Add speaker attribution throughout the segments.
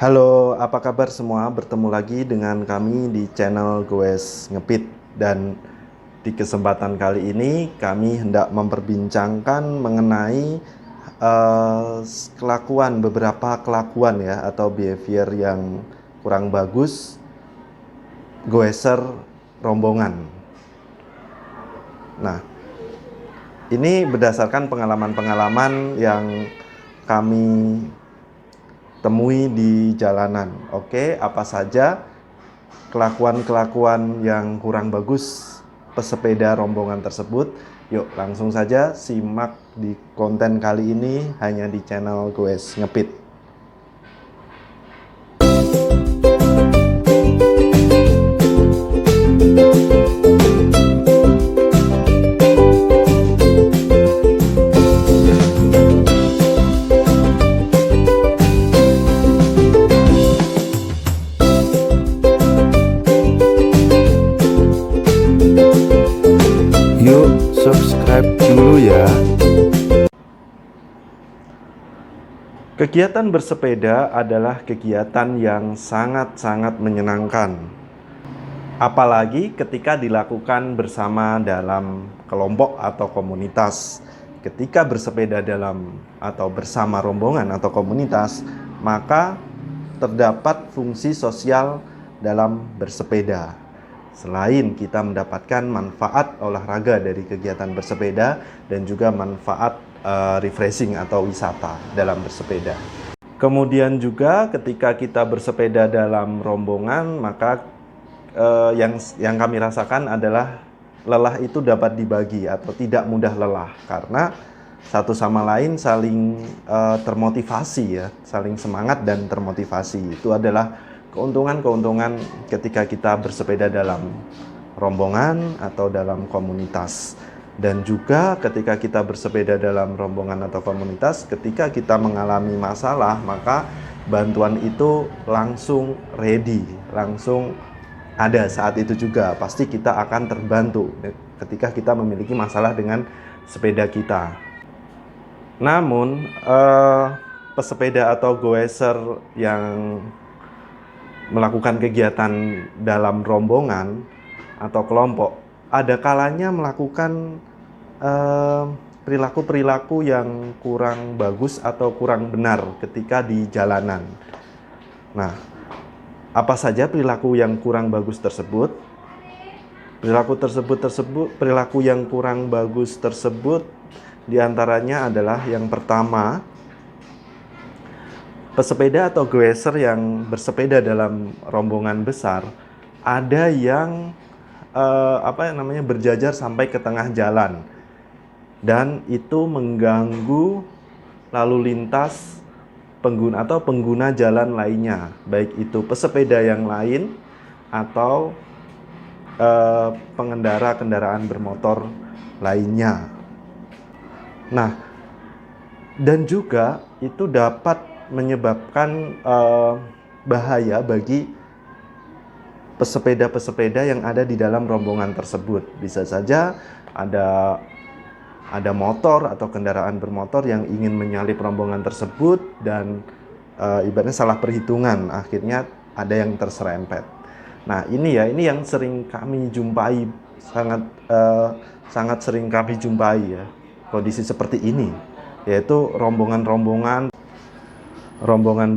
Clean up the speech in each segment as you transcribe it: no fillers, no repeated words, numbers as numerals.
Speaker 1: Halo, apa kabar semua? Bertemu lagi dengan kami di channel Goes Ngepit. Dan di kesempatan kali ini kami hendak memperbincangkan mengenai beberapa kelakuan ya, atau behavior yang kurang bagus goeser rombongan. Nah, ini berdasarkan pengalaman-pengalaman yang kami temui di jalanan. Oke, apa saja kelakuan-kelakuan yang kurang bagus pesepeda rombongan tersebut? Yuk langsung saja simak di konten kali ini hanya di channel Goes Ngepit. Yuk subscribe dulu ya. Kegiatan bersepeda adalah kegiatan yang sangat-sangat menyenangkan. Apalagi ketika dilakukan bersama dalam kelompok atau komunitas. Ketika bersepeda bersama rombongan atau komunitas, maka terdapat fungsi sosial dalam bersepeda. Selain kita mendapatkan manfaat olahraga dari kegiatan bersepeda dan juga manfaat refreshing atau wisata dalam bersepeda. Kemudian juga ketika kita bersepeda dalam rombongan, maka yang kami rasakan adalah lelah itu dapat dibagi atau tidak mudah lelah karena satu sama lain saling termotivasi ya, saling semangat dan termotivasi. Itu adalah keuntungan-keuntungan ketika kita bersepeda dalam rombongan atau dalam komunitas. Dan juga ketika kita bersepeda dalam rombongan atau komunitas, ketika kita mengalami masalah, maka bantuan itu langsung ready, langsung ada saat itu juga. Pasti kita akan terbantu ketika kita memiliki masalah dengan sepeda kita. Namun, pesepeda atau goeser yang melakukan kegiatan dalam rombongan atau kelompok, ada kalanya melakukan perilaku-perilaku yang kurang bagus atau kurang benar ketika di jalanan. Nah, apa saja perilaku yang kurang bagus tersebut? Perilaku yang kurang bagus tersebut diantaranya adalah yang pertama, pesepeda atau goeser yang bersepeda dalam rombongan besar, ada yang berjajar sampai ke tengah jalan, dan itu mengganggu lalu lintas pengguna jalan lainnya, baik itu pesepeda yang lain atau pengendara kendaraan bermotor lainnya. Nah, dan juga itu dapat menyebabkan bahaya bagi pesepeda-pesepeda yang ada di dalam rombongan tersebut. Bisa saja ada motor atau kendaraan bermotor yang ingin menyalip rombongan tersebut dan ibaratnya salah perhitungan, akhirnya ada yang terserempet. Nah, ini yang sering kami jumpai, sangat sering kami jumpai ya, kondisi seperti ini, yaitu rombongan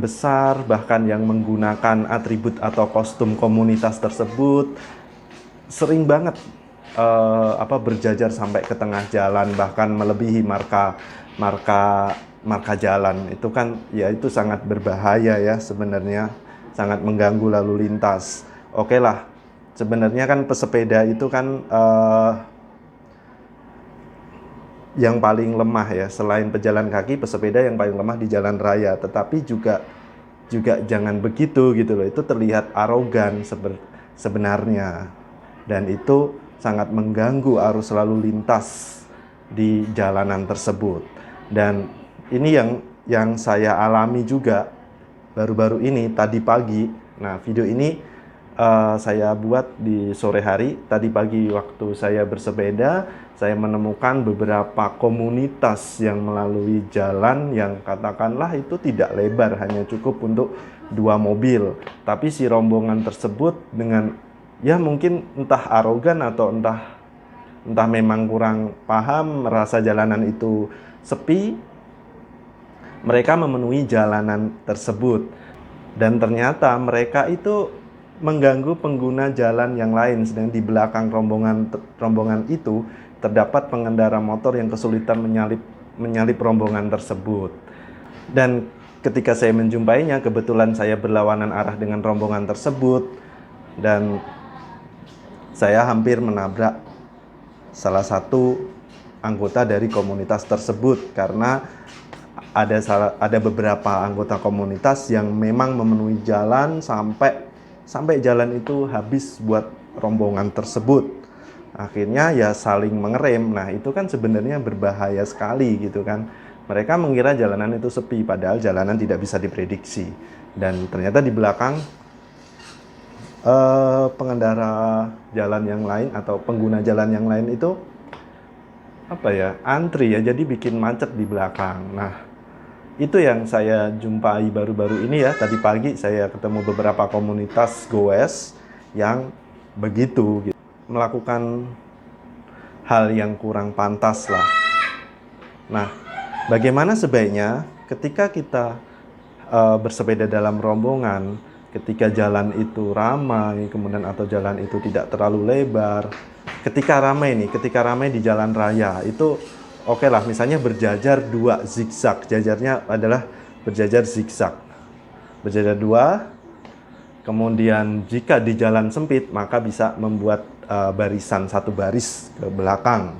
Speaker 1: besar, bahkan yang menggunakan atribut atau kostum komunitas tersebut, sering banget berjajar sampai ke tengah jalan, bahkan melebihi marka jalan. Itu kan ya, itu sangat berbahaya ya sebenarnya, sangat mengganggu lalu lintas. Oke lah, sebenarnya kan pesepeda itu kan yang paling lemah ya, selain pejalan kaki, pesepeda yang paling lemah di jalan raya. Tetapi juga jangan begitu gitu loh, itu terlihat arogan sebenarnya, dan itu sangat mengganggu arus lalu lintas di jalanan tersebut. Dan ini yang saya alami juga baru-baru ini, tadi pagi. Nah, video ini saya buat di sore hari. Tadi pagi waktu saya bersepeda, saya menemukan beberapa komunitas yang melalui jalan yang katakanlah itu tidak lebar, hanya cukup untuk 2 mobil. Tapi si rombongan tersebut dengan, ya mungkin entah arogan atau entah memang kurang paham, merasa jalanan itu sepi, mereka memenuhi jalanan tersebut. Dan ternyata mereka itu mengganggu pengguna jalan yang lain, sedang di belakang rombongan itu terdapat pengendara motor yang kesulitan menyalip rombongan tersebut. Dan ketika saya menjumpainya, kebetulan saya berlawanan arah dengan rombongan tersebut, dan saya hampir menabrak salah satu anggota dari komunitas tersebut, karena ada beberapa anggota komunitas yang memang memenuhi jalan sampai jalan itu habis buat rombongan tersebut. Akhirnya ya saling mengerem. Nah, itu kan sebenarnya berbahaya sekali gitu kan. Mereka mengira jalanan itu sepi, padahal jalanan tidak bisa diprediksi. Dan ternyata di belakang pengendara jalan yang lain atau pengguna jalan yang lain itu antri ya, jadi bikin macet di belakang. Nah, itu yang saya jumpai baru-baru ini ya. Tadi pagi saya ketemu beberapa komunitas goes yang begitu, melakukan hal yang kurang pantas lah. Nah, bagaimana sebaiknya ketika kita bersepeda dalam rombongan, ketika jalan itu ramai, kemudian atau jalan itu tidak terlalu lebar. Ketika ramai di jalan raya, itu oke lah, misalnya berjajar 2 zigzag, jajarnya adalah berjajar zigzag. Berjajar 2, kemudian jika di jalan sempit, maka bisa membuat barisan 1 baris ke belakang.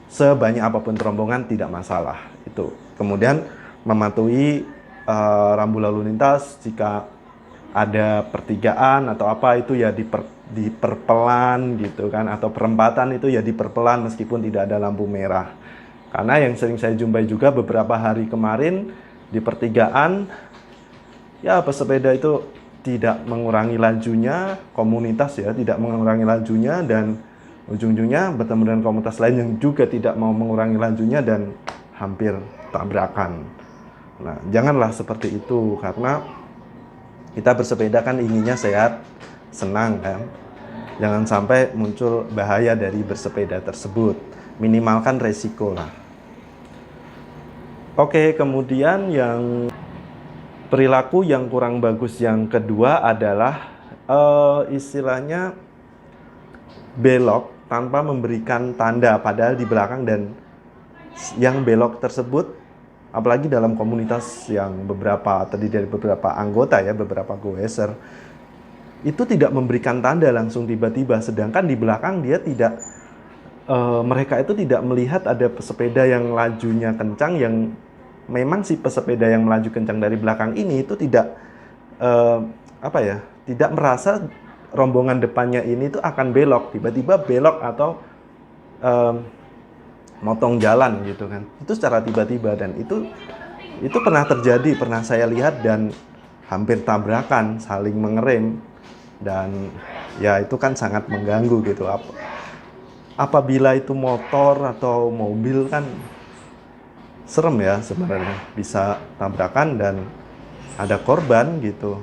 Speaker 1: Sebanyak apapun rombongan tidak masalah. Itu. Kemudian mematuhi rambu lalu lintas, jika ada pertigaan atau apa itu ya diperpelan gitu kan, atau perempatan itu ya diperpelan meskipun tidak ada lampu merah. Karena yang sering saya jumpai juga beberapa hari kemarin di pertigaan, ya pesepeda itu tidak mengurangi lajunya, komunitas ya tidak mengurangi lajunya, dan ujung-ujungnya bertemu dengan komunitas lain yang juga tidak mau mengurangi lajunya dan hampir tabrakan. Nah, janganlah seperti itu, karena kita bersepeda kan inginnya sehat, senang kan. Jangan sampai muncul bahaya dari bersepeda tersebut. Minimalkan resiko lah. Oke, kemudian yang perilaku yang kurang bagus yang kedua adalah istilahnya belok tanpa memberikan tanda, padahal di belakang, dan yang belok tersebut, apalagi dalam komunitas yang terdiri dari beberapa anggota ya, beberapa goeser, itu tidak memberikan tanda langsung tiba-tiba, sedangkan di belakang dia tidak, mereka itu tidak melihat ada pesepeda yang lajunya kencang, yang memang si pesepeda yang melaju kencang dari belakang ini itu tidak tidak merasa rombongan depannya ini itu akan belok, tiba-tiba belok atau motong jalan gitu kan. Itu secara tiba-tiba, dan itu pernah terjadi, pernah saya lihat, dan hampir tabrakan, saling mengerem, dan ya itu kan sangat mengganggu gitu. Apabila itu motor atau mobil kan serem ya sebenarnya, bisa tabrakan dan ada korban gitu.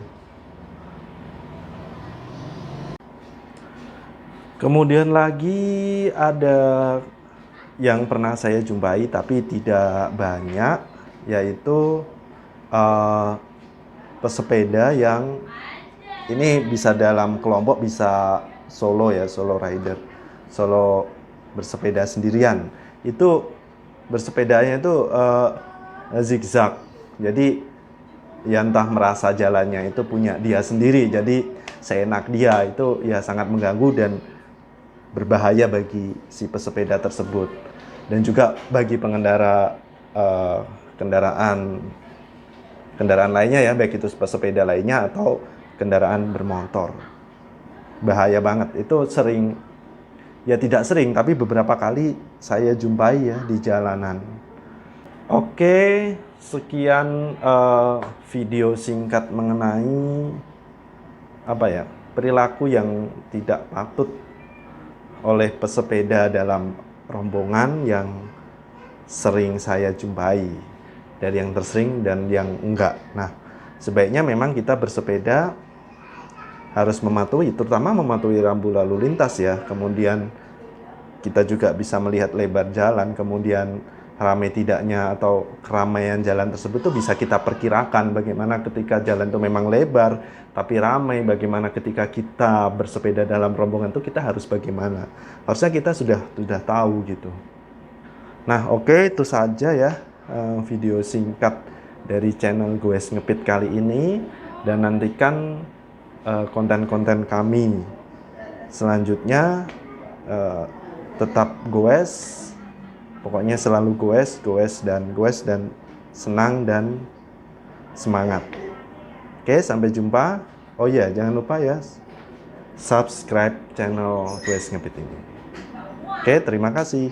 Speaker 1: Kemudian lagi ada yang pernah saya jumpai tapi tidak banyak, yaitu pesepeda yang ini bisa dalam kelompok, bisa solo ya, solo rider, solo bersepeda sendirian. Itu bersepedanya itu zigzag, jadi ya entah merasa jalannya itu punya dia sendiri, jadi seenak dia, itu ya sangat mengganggu dan berbahaya bagi si pesepeda tersebut, dan juga bagi pengendara kendaraan lainnya ya, baik itu pesepeda lainnya atau kendaraan bermotor. Bahaya banget. Itu sering, ya tidak sering, tapi beberapa kali saya jumpai ya di jalanan. Oke, sekian video singkat mengenai perilaku yang tidak patut oleh pesepeda dalam rombongan yang sering saya jumpai, dari yang tersering dan yang enggak. Nah, sebaiknya memang kita bersepeda harus mematuhi, terutama mematuhi rambu lalu lintas ya. Kemudian kita juga bisa melihat lebar jalan, kemudian ramai tidaknya atau keramaian jalan tersebut tuh bisa kita perkirakan bagaimana ketika jalan itu memang lebar tapi ramai, bagaimana ketika kita bersepeda dalam rombongan itu kita harus bagaimana. Harusnya kita sudah tahu gitu. Nah, oke, itu saja ya video singkat dari channel Goes Ngepit kali ini, dan nantikan konten-konten kami selanjutnya. Tetap goes, pokoknya selalu goes dan senang dan semangat. Oke, sampai jumpa. Oh iya, jangan lupa ya subscribe channel Goes Ngepit ini. Oke, terima kasih.